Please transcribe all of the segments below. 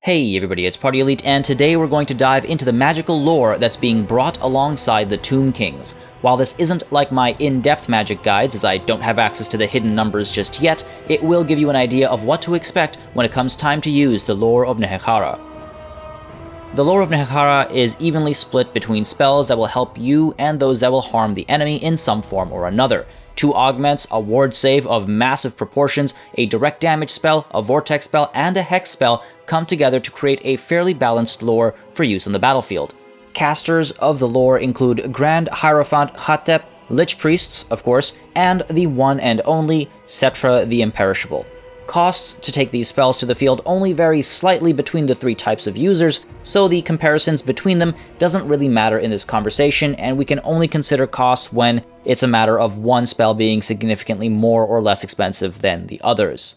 Hey everybody, it's Party Elite, and today we're going to dive into the magical lore that's being brought alongside the Tomb Kings. While this isn't like my in-depth magic guides, as I don't have access to the hidden numbers just yet, it will give you an idea of what to expect when it comes time to use the lore of Nehekhara. The lore of Nehekhara is evenly split between spells that will help you and those that will harm the enemy in some form or another. 2 augments, a ward save of massive proportions, a direct damage spell, a vortex spell, and a hex spell come together to create a fairly balanced lore for use on the battlefield. Casters of the lore include Grand Hierophant Khatep, Lich Priests, of course, and the one and only Ptra the Imperishable. Costs to take these spells to the field only vary slightly between the 3 types of users, so the comparisons between them doesn't really matter in this conversation, and we can only consider cost when it's a matter of one spell being significantly more or less expensive than the others.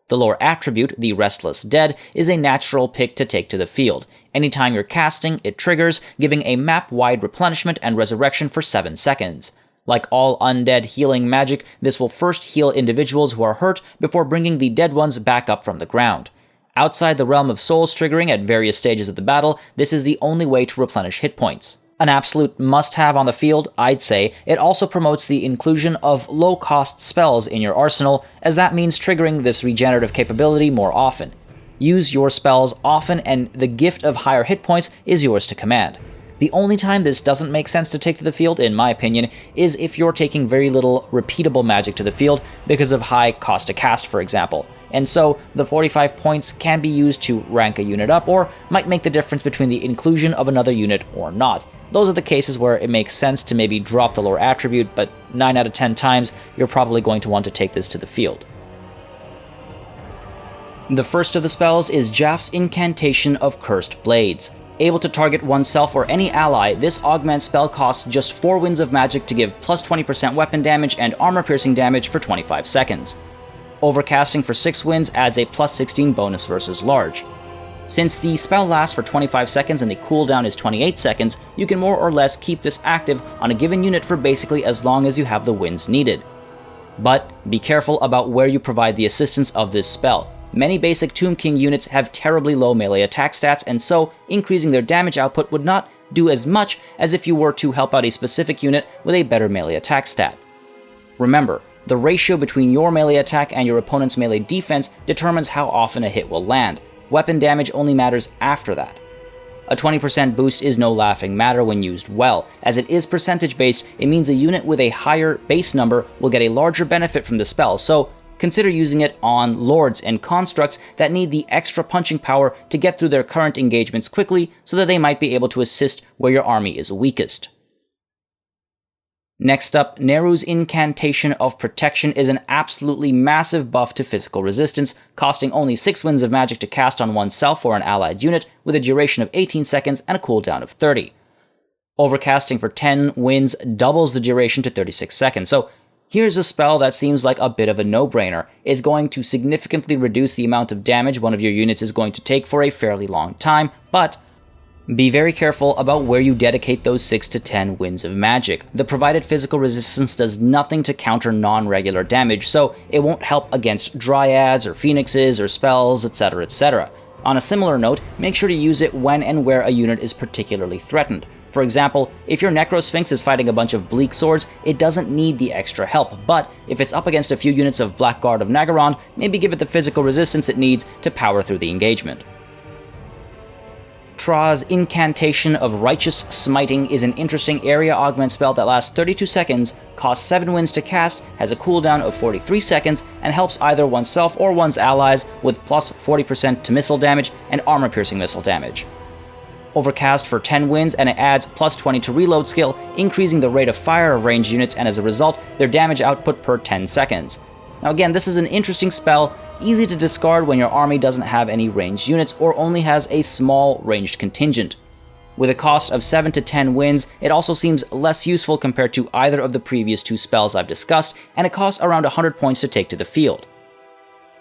The lore attribute, the Restless Dead, is a natural pick to take to the field. Anytime you're casting, it triggers, giving a map-wide replenishment and resurrection for 7 seconds. Like all undead healing magic, this will first heal individuals who are hurt before bringing the dead ones back up from the ground. Outside the realm of souls triggering at various stages of the battle, this is the only way to replenish hit points. An absolute must-have on the field, I'd say. It also promotes the inclusion of low-cost spells in your arsenal, as that means triggering this regenerative capability more often. Use your spells often, and the gift of higher hit points is yours to command. The only time this doesn't make sense to take to the field, in my opinion, is if you're taking very little repeatable magic to the field because of high cost to cast, for example. And so, the 45 points can be used to rank a unit up, or might make the difference between the inclusion of another unit or not. Those are the cases where it makes sense to maybe drop the lore attribute, but 9 out of 10 times, you're probably going to want to take this to the field. The first of the spells is Djaf's Incantation of Cursed Blades. Able to target oneself or any ally, this augment spell costs just 4 winds of magic to give plus 20% weapon damage and armor-piercing damage for 25 seconds. Overcasting for 6 winds adds a plus 16 bonus versus large. Since the spell lasts for 25 seconds and the cooldown is 28 seconds, you can more or less keep this active on a given unit for basically as long as you have the winds needed. But be careful about where you provide the assistance of this spell. Many basic Tomb King units have terribly low melee attack stats, and so increasing their damage output would not do as much as if you were to help out a specific unit with a better melee attack stat. Remember, the ratio between your melee attack and your opponent's melee defense determines how often a hit will land. Weapon damage only matters after that. A 20% boost is no laughing matter when used well. As it is percentage based, it means a unit with a higher base number will get a larger benefit from the spell, so consider using it on lords and constructs that need the extra punching power to get through their current engagements quickly so that they might be able to assist where your army is weakest. Next up, Neru's Incantation of Protection is an absolutely massive buff to physical resistance, costing only 6 winds of magic to cast on oneself or an allied unit, with a duration of 18 seconds and a cooldown of 30. Overcasting for 10 winds doubles the duration to 36 seconds, so here's a spell that seems like a bit of a no-brainer. It's going to significantly reduce the amount of damage one of your units is going to take for a fairly long time, but be very careful about where you dedicate those 6 to 10 winds of magic. The provided physical resistance does nothing to counter non-regular damage, so it won't help against dryads or phoenixes or spells, etc., etc. On a similar note, make sure to use it when and where a unit is particularly threatened. For example, if your Necrosphinx is fighting a bunch of bleak swords, it doesn't need the extra help, but if it's up against a few units of Blackguard of Nagaron, maybe give it the physical resistance it needs to power through the engagement. Ptra's Incantation of Righteous Smiting is an interesting area augment spell that lasts 32 seconds, costs 7 winds to cast, has a cooldown of 43 seconds, and helps either oneself or one's allies with plus 40% to missile damage and armor-piercing missile damage. Overcast for 10 winds, and it adds plus 20 to reload skill, increasing the rate of fire of ranged units and as a result, their damage output per 10 seconds. Now again, this is an interesting spell, easy to discard when your army doesn't have any ranged units or only has a small ranged contingent. With a cost of 7 to 10 winds, it also seems less useful compared to either of the previous 2 spells I've discussed, and it costs around 100 points to take to the field.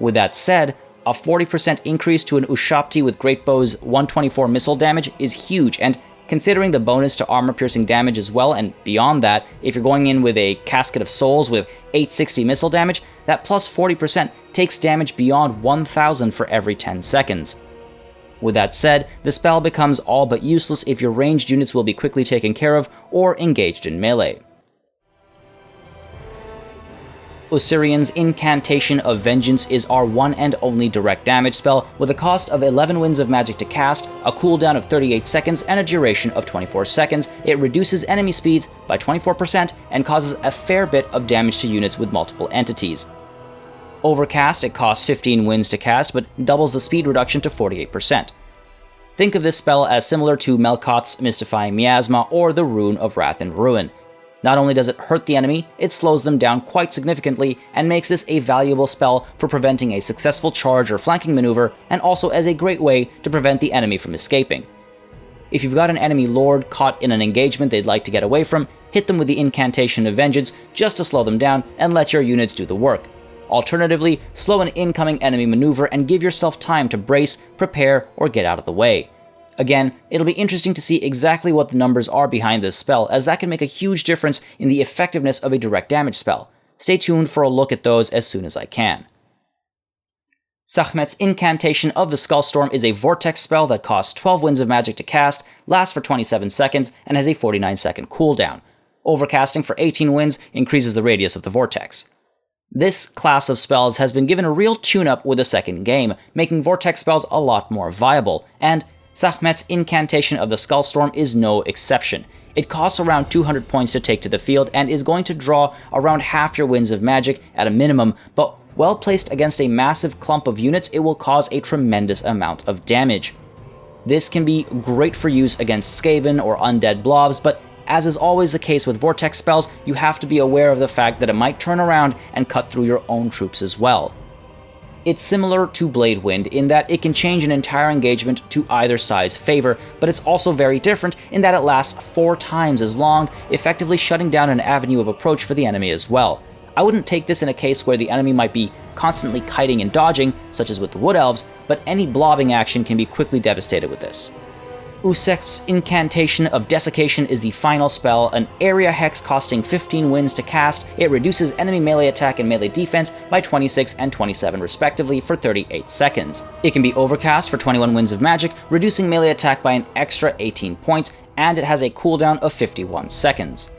With that said, a 40% increase to an Usekhp with Great Bow's 124 missile damage is huge, and Considering the bonus to armor-piercing damage as well, and beyond that, if you're going in with a Casket of Souls with 860 missile damage, that plus 40% takes damage beyond 1000 for every 10 seconds. With that said, the spell becomes all but useless if your ranged units will be quickly taken care of or engaged in melee. Usirian's Incantation of Vengeance is our one and only direct damage spell with a cost of 11 winds of magic to cast, a cooldown of 38 seconds, and a duration of 24 seconds. It reduces enemy speeds by 24% and causes a fair bit of damage to units with multiple entities. Overcast, it costs 15 winds to cast, but doubles the speed reduction to 48%. Think of this spell as similar to Melkoth's Mystifying Miasma or the Rune of Wrath and Ruin. Not only does it hurt the enemy, it slows them down quite significantly and makes this a valuable spell for preventing a successful charge or flanking maneuver, and also as a great way to prevent the enemy from escaping. If you've got an enemy lord caught in an engagement they'd like to get away from, hit them with the Incantation of Vengeance just to slow them down and let your units do the work. Alternatively, slow an incoming enemy maneuver and give yourself time to brace, prepare, or get out of the way. Again, it'll be interesting to see exactly what the numbers are behind this spell, as that can make a huge difference in the effectiveness of a direct damage spell. Stay tuned for a look at those as soon as I can. Sakhmet's Incantation of the Skullstorm is a vortex spell that costs 12 winds of magic to cast, lasts for 27 seconds, and has a 49-second cooldown. Overcasting for 18 winds increases the radius of the vortex. This class of spells has been given a real tune-up with the second game, making vortex spells a lot more viable, and Sakhmet's Incantation of the Skullstorm is no exception. It costs around 200 points to take to the field and is going to draw around half your winds of magic at a minimum, but well placed against a massive clump of units, it will cause a tremendous amount of damage. This can be great for use against Skaven or undead blobs, but as is always the case with vortex spells, you have to be aware of the fact that it might turn around and cut through your own troops as well. It's similar to Blade Wind in that it can change an entire engagement to either side's favor, but it's also very different in that it lasts 4 times as long, effectively shutting down an avenue of approach for the enemy as well. I wouldn't take this in a case where the enemy might be constantly kiting and dodging, such as with the Wood Elves, but any blobbing action can be quickly devastated with this. Usekhp's Incantation of Dessication is the final spell, an area hex costing 15 winds to cast. It reduces enemy melee attack and melee defense by 26 and 27 respectively for 38 seconds. It can be overcast for 21 winds of magic, reducing melee attack by an extra 18 points, and it has a cooldown of 51 seconds.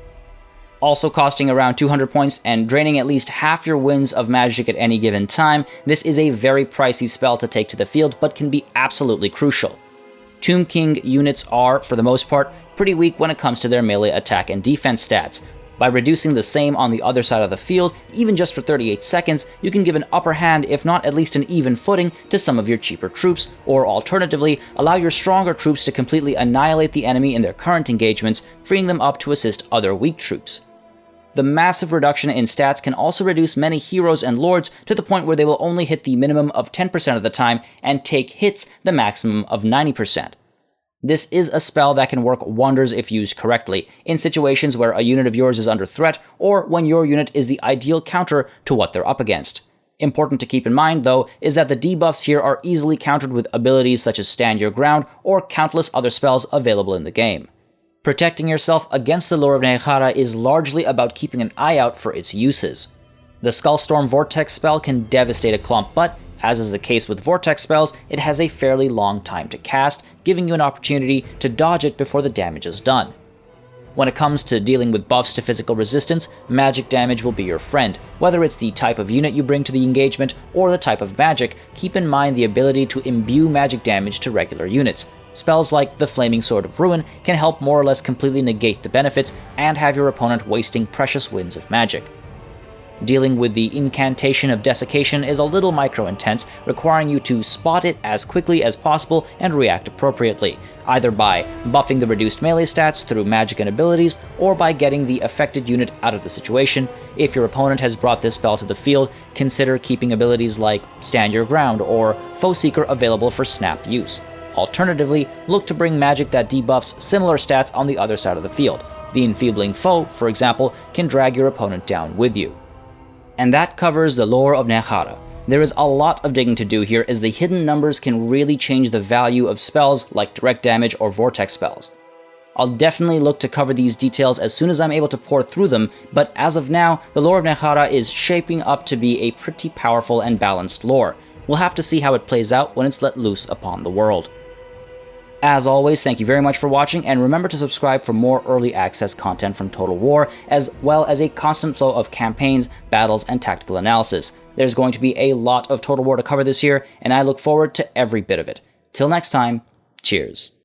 Also costing around 200 points and draining at least half your winds of magic at any given time, this is a very pricey spell to take to the field, but can be absolutely crucial. Tomb King units are, for the most part, pretty weak when it comes to their melee attack and defense stats. By reducing the same on the other side of the field, even just for 38 seconds, you can give an upper hand, if not at least an even footing, to some of your cheaper troops, or alternatively, allow your stronger troops to completely annihilate the enemy in their current engagements, freeing them up to assist other weak troops. The massive reduction in stats can also reduce many heroes and lords to the point where they will only hit the minimum of 10% of the time and take hits the maximum of 90%. This is a spell that can work wonders if used correctly, in situations where a unit of yours is under threat, or when your unit is the ideal counter to what they're up against. Important to keep in mind, though, is that the debuffs here are easily countered with abilities such as Stand Your Ground or countless other spells available in the game. Protecting yourself against the lure of Nehekhara is largely about keeping an eye out for its uses. The Skullstorm Vortex spell can devastate a clump, but, as is the case with Vortex spells, it has a fairly long time to cast, giving you an opportunity to dodge it before the damage is done. When it comes to dealing with buffs to physical resistance, magic damage will be your friend. Whether it's the type of unit you bring to the engagement or the type of magic, keep in mind the ability to imbue magic damage to regular units. Spells like the Flaming Sword of Ruin can help more or less completely negate the benefits and have your opponent wasting precious winds of magic. Dealing with the Incantation of Dessication is a little micro-intense, requiring you to spot it as quickly as possible and react appropriately, either by buffing the reduced melee stats through magic and abilities, or by getting the affected unit out of the situation. If your opponent has brought this spell to the field, consider keeping abilities like Stand Your Ground or Foe Seeker available for snap use. Alternatively, look to bring magic that debuffs similar stats on the other side of the field. The Enfeebling Foe, for example, can drag your opponent down with you. And that covers the lore of Nehekhara. There is a lot of digging to do here, as the hidden numbers can really change the value of spells like direct damage or vortex spells. I'll definitely look to cover these details as soon as I'm able to pore through them, but as of now, the lore of Nehekhara is shaping up to be a pretty powerful and balanced lore. We'll have to see how it plays out when it's let loose upon the world. As always, thank you very much for watching, and remember to subscribe for more early access content from Total War, as well as a constant flow of campaigns, battles, and tactical analysis. There's going to be a lot of Total War to cover this year, and I look forward to every bit of it. Till next time, cheers.